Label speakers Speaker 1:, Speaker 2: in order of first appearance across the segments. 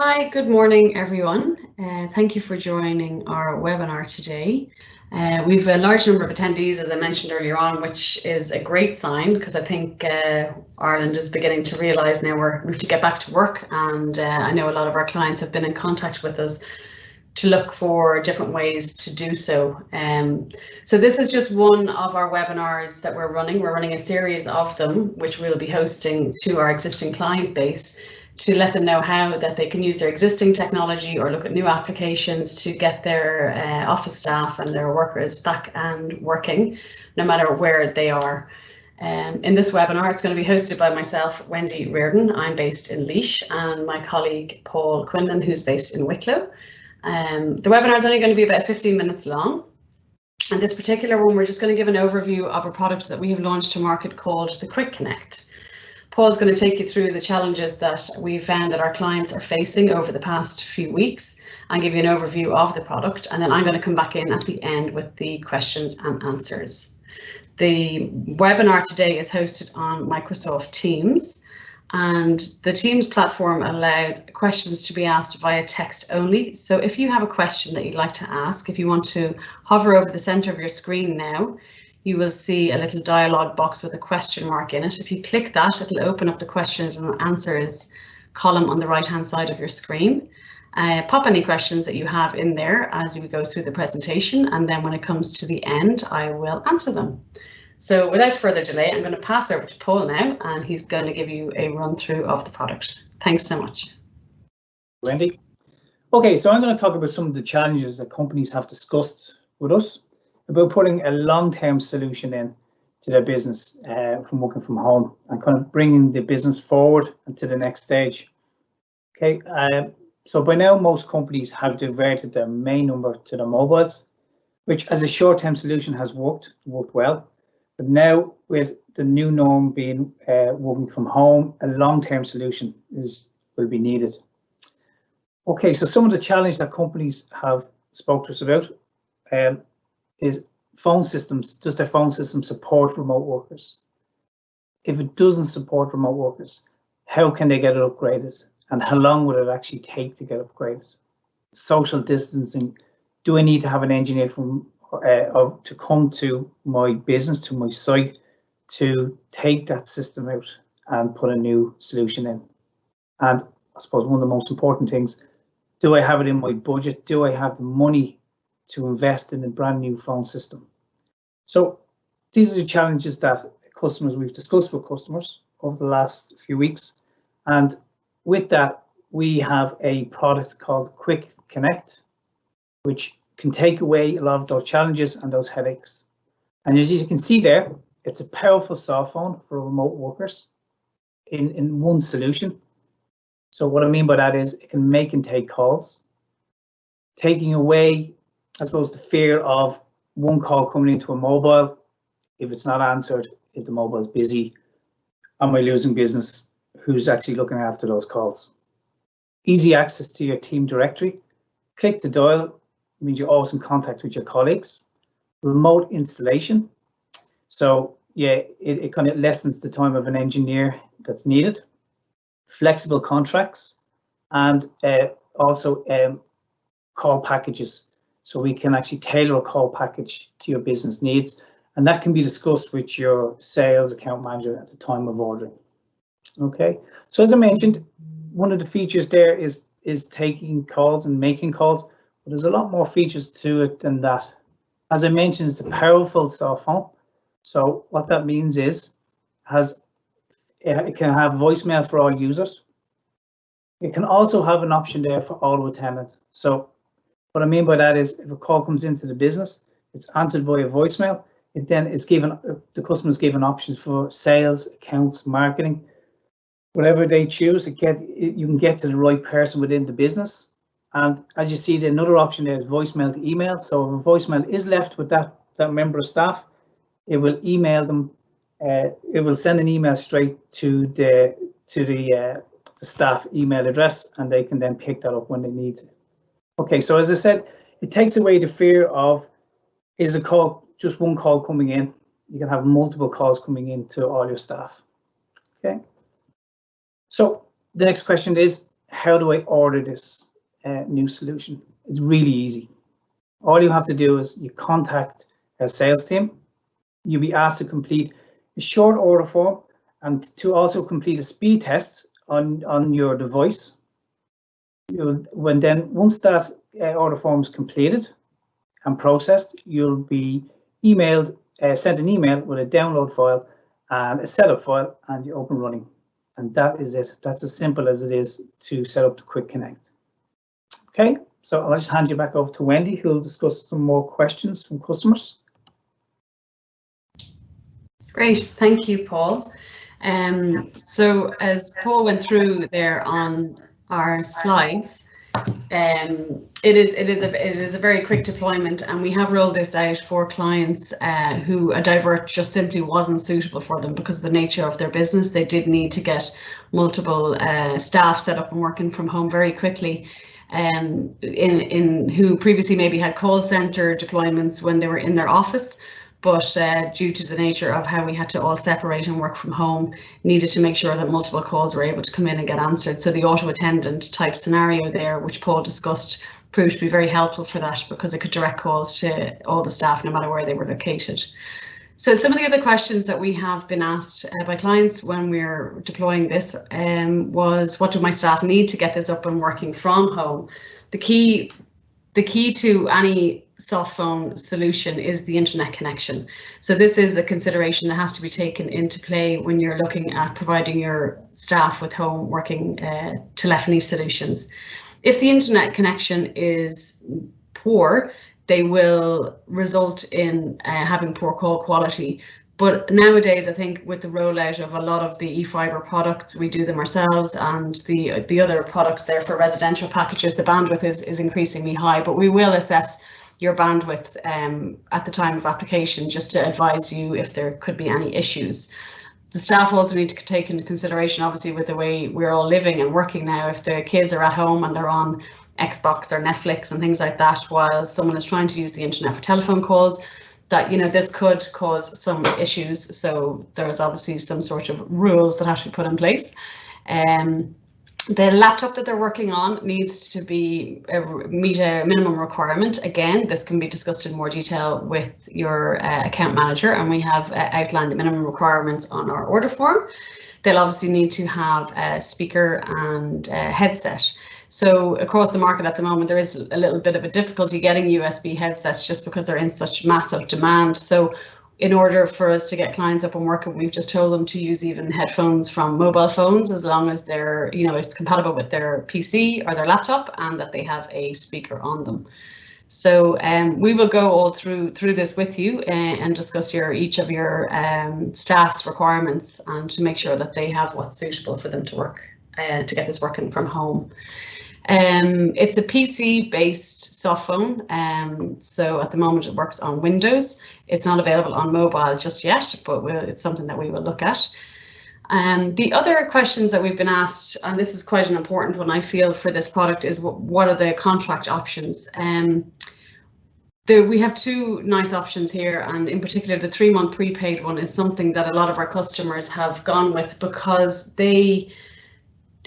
Speaker 1: Hi, good morning, everyone. Thank you for joining our webinar today. We've a large number of attendees, as I mentioned earlier on, which is a great sign because I think Ireland is beginning to realise now we have to get back to work, and I know a lot of our clients have been in contact with us to look for different ways to do so. So this is just one of our webinars that we're running. We're running a series of them, which we'll be hosting to our existing client base to let them know how that they can use their existing technology or look at new applications to get their office staff and their workers back and working, no matter where they are. In this webinar, it's going to be hosted by myself, Wendy Reardon. I'm based in Laois, and my colleague, Paul Quinlan, who's based in Wicklow. The webinar is only going to be about 15 minutes long. And this particular one, we're just going to give an overview of a product that we have launched to market called the QuickConnect. Paul's going to take you through the challenges that we've found that our clients are facing over the past few weeks and give you an overview of the product. And then I'm going to come back in at the end with the questions and answers. The webinar today is hosted on Microsoft Teams, and the Teams platform allows questions to be asked via text only. So if you have a question that you'd like to ask, if you want to hover over the center of your screen now, you will see a little dialog box with a question mark in it. If you click that, it'll open up the questions and answers column on the right hand side of your screen. Pop any questions that you have in there as we go through the presentation, and then when it comes to the end, I will answer them. So without further delay, I'm going to pass over to Paul now, and he's going to give you a run through of the product. Thanks so much.
Speaker 2: Wendy. Okay, so I'm going to talk about some of the challenges that companies have discussed with us about putting a long-term solution in to their business from working from home and kind of bringing the business forward and to the next stage. Okay, so by now most companies have diverted their main number to their mobiles, which as a short-term solution has worked well. But now with the new norm being working from home, a long-term solution will be needed. Okay, so some of the challenges that companies have spoke to us about is phone systems. Does their phone system support remote workers? If it doesn't support remote workers, how can they get it upgraded? And how long would it actually take to get upgraded? Social distancing. Do I need to have an engineer to come to my business, to my site, to take that system out and put a new solution in? And I suppose one of the most important things, do I have it in my budget? Do I have the money to invest in a brand new phone system? So these are the challenges that we've discussed with customers over the last few weeks. And with that, we have a product called QuickConnect, which can take away a lot of those challenges and those headaches. And as you can see there, it's a powerful cell phone for remote workers in one solution. So what I mean by that is it can make and take calls, taking away, I suppose, the fear of one call coming into a mobile. If it's not answered, if the mobile is busy, am I losing business? Who's actually looking after those calls? Easy access to your team directory. Click to dial means you're always in contact with your colleagues. Remote installation. So yeah, it kind of lessens the time of an engineer that's needed. Flexible contracts, and also call packages. So we can actually tailor a call package to your business needs, and that can be discussed with your sales account manager at the time of ordering. Okay, so as I mentioned, one of the features there is taking calls and making calls, but there's a lot more features to it than that. As I mentioned, it's a powerful cell phone. So what that means is it can have voicemail for all users. It can also have an option there for auto attendant. So what I mean by that is if a call comes into the business, it's answered by a voicemail. It then is given, the customer is given options for sales, accounts, marketing, whatever they choose. You can get to the right person within the business. And as you see, another option there is voicemail to email. So if a voicemail is left with that member of staff, it will email them. It will send an email straight to the staff email address, and they can then pick that up when they need it. Okay, so as I said, it takes away the fear of, is a call just one call coming in? You can have multiple calls coming in to all your staff. Okay, so the next question is, how do I order this new solution? It's really easy. All you have to do is you contact a sales team. You'll be asked to complete a short order form and to also complete a speed test on your device. Once that order form is completed and processed, you'll be sent an email with a download file and a setup file, and you're up and running. And that is it. That's as simple as it is to set up the QuickConnect. Okay, so I'll just hand you back over to Wendy, who will discuss some more questions from customers.
Speaker 1: Great, thank you, Paul. So as Paul went through there on our slides, it is a very quick deployment, and we have rolled this out for clients who a divert just simply wasn't suitable for them because of the nature of their business. They did need to get multiple staff set up and working from home very quickly. Who previously maybe had call center deployments when they were in their office, but due to the nature of how we had to all separate and work from home, needed to make sure that multiple calls were able to come in and get answered. So the auto attendant type scenario there, which Paul discussed, proved to be very helpful for that because it could direct calls to all the staff no matter where they were located. So some of the other questions that we have been asked by clients when we're deploying this was, what do my staff need to get this up and working from home? The key to any soft phone solution is the internet connection. So this is a consideration that has to be taken into play when you're looking at providing your staff with home working telephony solutions. If the internet connection is poor, they will result in having poor call quality. But nowadays, I think with the rollout of a lot of the eFibre products, we do them ourselves, and the other products there for residential packages, the bandwidth is increasingly high, but we will assess your bandwidth at the time of application just to advise you if there could be any issues. The staff also need to take into consideration, obviously, with the way we're all living and working now, if the kids are at home and they're on Xbox or Netflix and things like that while someone is trying to use the internet for telephone calls, that this could cause some issues. So there's obviously some sort of rules that have to be put in place. The laptop that they're working on needs to meet a minimum requirement. Again, this can be discussed in more detail with your account manager, and we have outlined the minimum requirements on our order form. They'll obviously need to have a speaker and a headset. So across the market at the moment, there is a little bit of a difficulty getting USB headsets just because they're in such massive demand. So in order for us to get clients up and working, we've just told them to use even headphones from mobile phones, as long as they're, it's compatible with their PC or their laptop and that they have a speaker on them. So we will go all through this with you and discuss each of your staff's requirements and to make sure that they have what's suitable for them to work to get this working from home. It's a PC-based soft phone, so at the moment it works on Windows. It's not available on mobile just yet, but it's something that we will look at. The other questions that we've been asked, and this is quite an important one I feel for this product, is what are the contract options? We have two nice options here, and in particular the 3-month prepaid one is something that a lot of our customers have gone with because we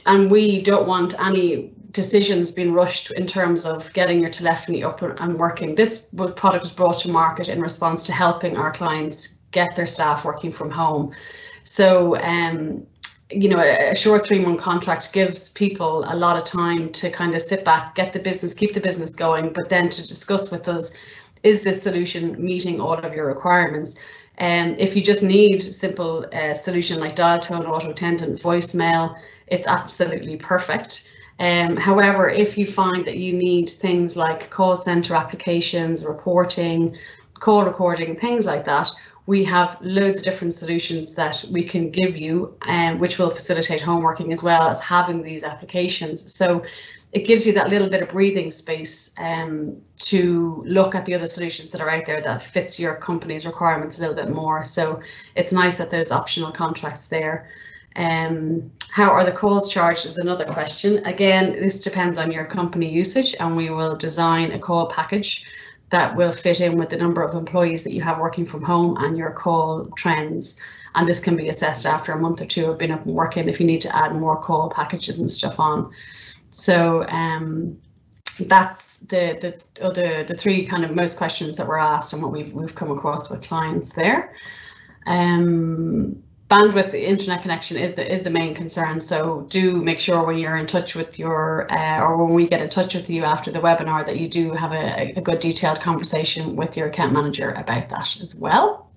Speaker 1: don't want any decisions being rushed in terms of getting your telephony up and working. This product was brought to market in response to helping our clients get their staff working from home. So, a short 3-month contract gives people a lot of time to kind of sit back, keep the business going, but then to discuss with us, is this solution meeting all of your requirements? If you just need simple solution like dial tone, auto attendant, voicemail, it's absolutely perfect. However, if you find that you need things like call center applications, reporting, call recording, things like that, we have loads of different solutions that we can give you, which will facilitate home working as well as having these applications. So it gives you that little bit of breathing space to look at the other solutions that are out there that fits your company's requirements a little bit more. So it's nice that there's optional contracts there. How are the calls charged is another question. Again, this depends on your company usage, and we will design a call package that will fit in with the number of employees that you have working from home and your call trends. And this can be assessed after a month or two of being up and working if you need to add more call packages and stuff on. So that's the three kind of most questions that were asked and what we've come across with clients there. Bandwidth, the internet connection is the main concern. So do make sure when you're in touch with your or when we get in touch with you after the webinar that you do have a good detailed conversation with your account manager about that as well.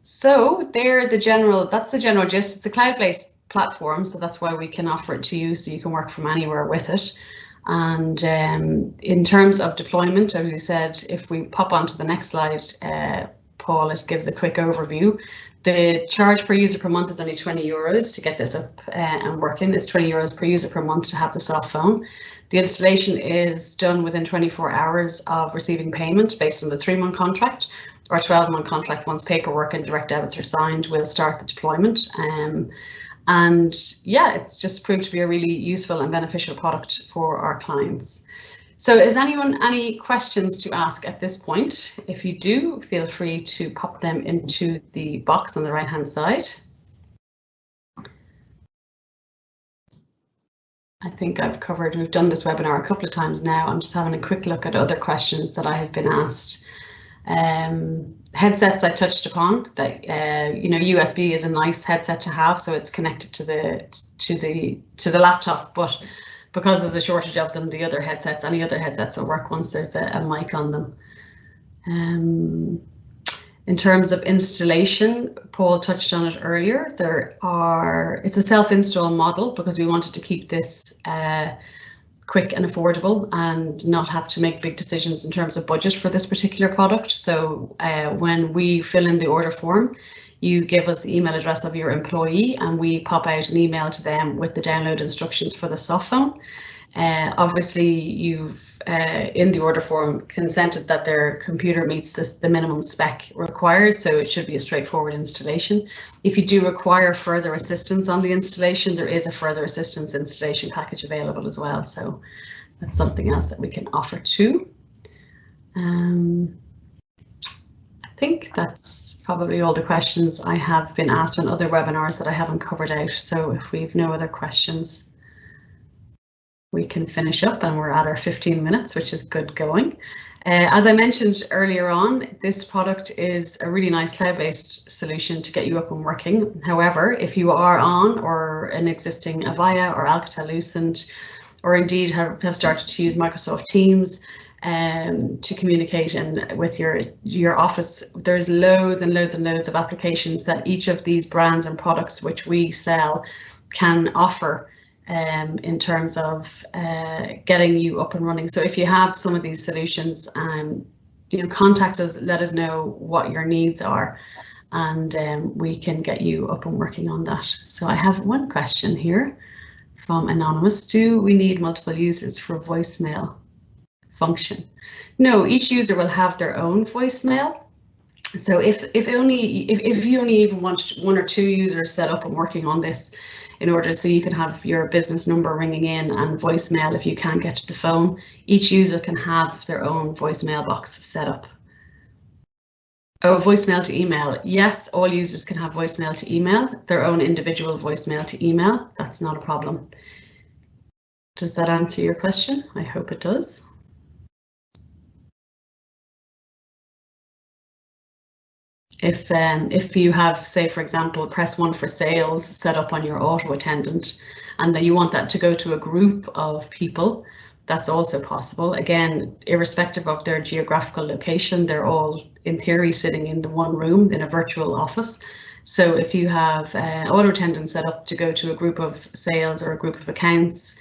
Speaker 1: So that's the general gist. It's a cloud-based platform, so that's why we can offer it to you, so you can work from anywhere with it. And in terms of deployment, as we said, if we pop onto the next slide, Paul, it gives a quick overview. The charge per user per month is only 20 euros to get this up and working. It's 20 euros per user per month to have the soft phone. The installation is done within 24 hours of receiving payment based on the 3-month contract, or 12-month contract. Once paperwork and direct debits are signed, we'll start the deployment. And yeah, it's just proved to be a really useful and beneficial product for our clients. So is anyone any questions to ask at this point? If you do, feel free to pop them into the box on the right hand side. I think we've done this webinar a couple of times now. I'm just having a quick look at other questions that I have been asked. Headsets I touched upon, that USB is a nice headset to have, so it's connected to the laptop, but because there's a shortage of them, any other headsets will work once there's a mic on them. In terms of installation, Paul touched on it earlier. It's a self-install model because we wanted to keep this quick and affordable and not have to make big decisions in terms of budget for this particular product. So when we fill in the order form, you give us the email address of your employee and we pop out an email to them with the download instructions for the soft phone. Obviously, you've in the order form consented that their computer meets the minimum spec required, so it should be a straightforward installation. If you do require further assistance on the installation, there is a further assistance installation package available as well, so that's something else that we can offer too. I think that's probably all the questions I have been asked on other webinars that I haven't covered out, so if we have no other questions, we can finish up, and we're at our 15 minutes, which is good going. As I mentioned earlier on, this product is a really nice cloud-based solution to get you up and working. However, if you are on or an existing Avaya or Alcatel-Lucent, or indeed have started to use Microsoft Teams to communicate and with your office, there's loads and loads and loads of applications that each of these brands and products which we sell can offer in terms of getting you up and running. So if you have some of these solutions, contact us, let us know what your needs are, and we can get you up and working on that. So I have one question here from Anonymous. Do we need multiple users for voicemail function? No, each user will have their own voicemail. So if you only even want 1 or 2 users set up and working on this, in order so you can have your business number ringing in and voicemail if you can't get to the phone, each user can have their own voicemail box set up. Oh, voicemail to email. Yes, all users can have voicemail to email, their own individual voicemail to email. That's not a problem. Does that answer your question? I hope it does. If you have, say, for example, press 1 for sales set up on your auto attendant, and then you want that to go to a group of people, that's also possible. Again, irrespective of their geographical location, they're all in theory sitting in the one room in a virtual office. So if you have auto attendant set up to go to a group of sales or a group of accounts,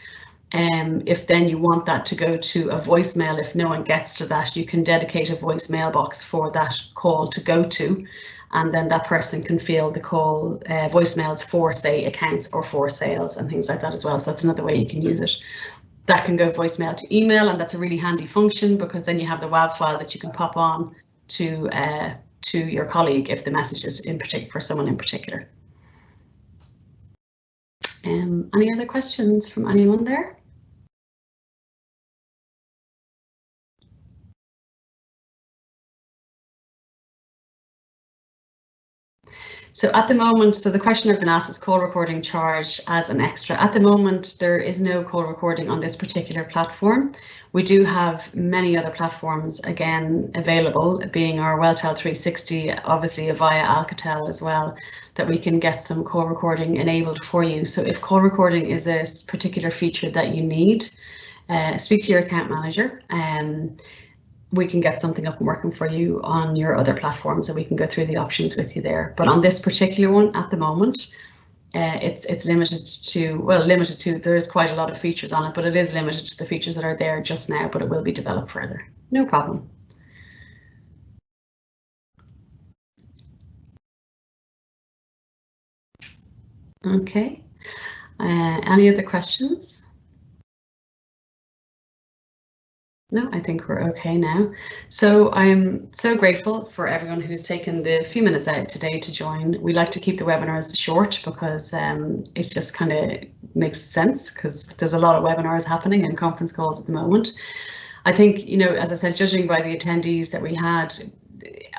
Speaker 1: if then you want that to go to a voicemail, if no one gets to that, you can dedicate a voicemail box for that call to go to, and then that person can field the call voicemails for, say, accounts or for sales and things like that as well. So that's another way you can use it. That can go voicemail to email, and that's a really handy function because then you have the WAV file that you can pop on to your colleague if the message is in particular for someone in particular. Any other questions from anyone there? So at the moment, so the question I've been asked is call recording charged as an extra. At the moment, there is no call recording on this particular platform. We do have many other platforms again available, being our Welltel 360, obviously via Alcatel as well, that we can get some call recording enabled for you. So if call recording is a particular feature that you need, speak to your account manager. We can get something up and working for you on your other platforms, and we can go through the options with you there. But on this particular one at the moment, it's limited to, well, there is quite a lot of features on it, but it is limited to the features that are there just now, but it will be developed further. No problem. Okay, any other questions? No, I think we're okay now. So I'm so grateful for everyone who's taken the few minutes out today to join. We like to keep the webinars short because it just kind of makes sense, because there's a lot of webinars happening and conference calls at the moment. I think, you know, as I said, judging by the attendees that we had,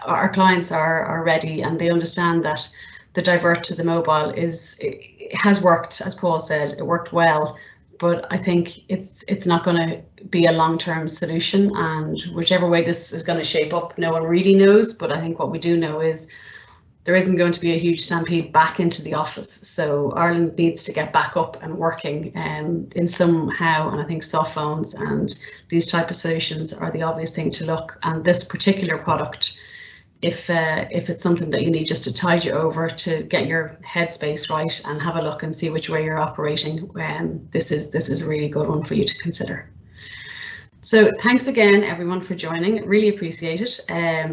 Speaker 1: our clients are ready and they understand that the divert to the mobile has worked, as Paul said, it worked well. But I think it's not going to be a long-term solution, and whichever way this is going to shape up, no one really knows. But I think what we do know is there isn't going to be a huge stampede back into the office. So Ireland needs to get back up and working in somehow, and I think soft phones and these type of solutions are the obvious thing to look. And this particular product, if it's something that you need just to tide you over to get your headspace right and have a look and see which way you're operating, this is a really good one for you to consider. So thanks again, everyone, for joining. Really appreciate it.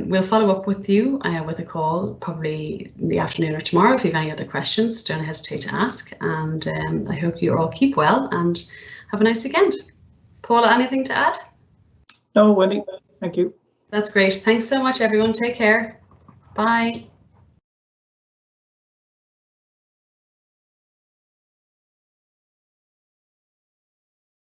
Speaker 1: We'll follow up with you with a call probably in the afternoon or tomorrow. If you have any other questions, don't hesitate to ask. And I hope you all keep well and have a nice weekend. Paula, anything to add?
Speaker 2: No, Wendy, thank you.
Speaker 1: That's great. Thanks so much, everyone. Take care. Bye.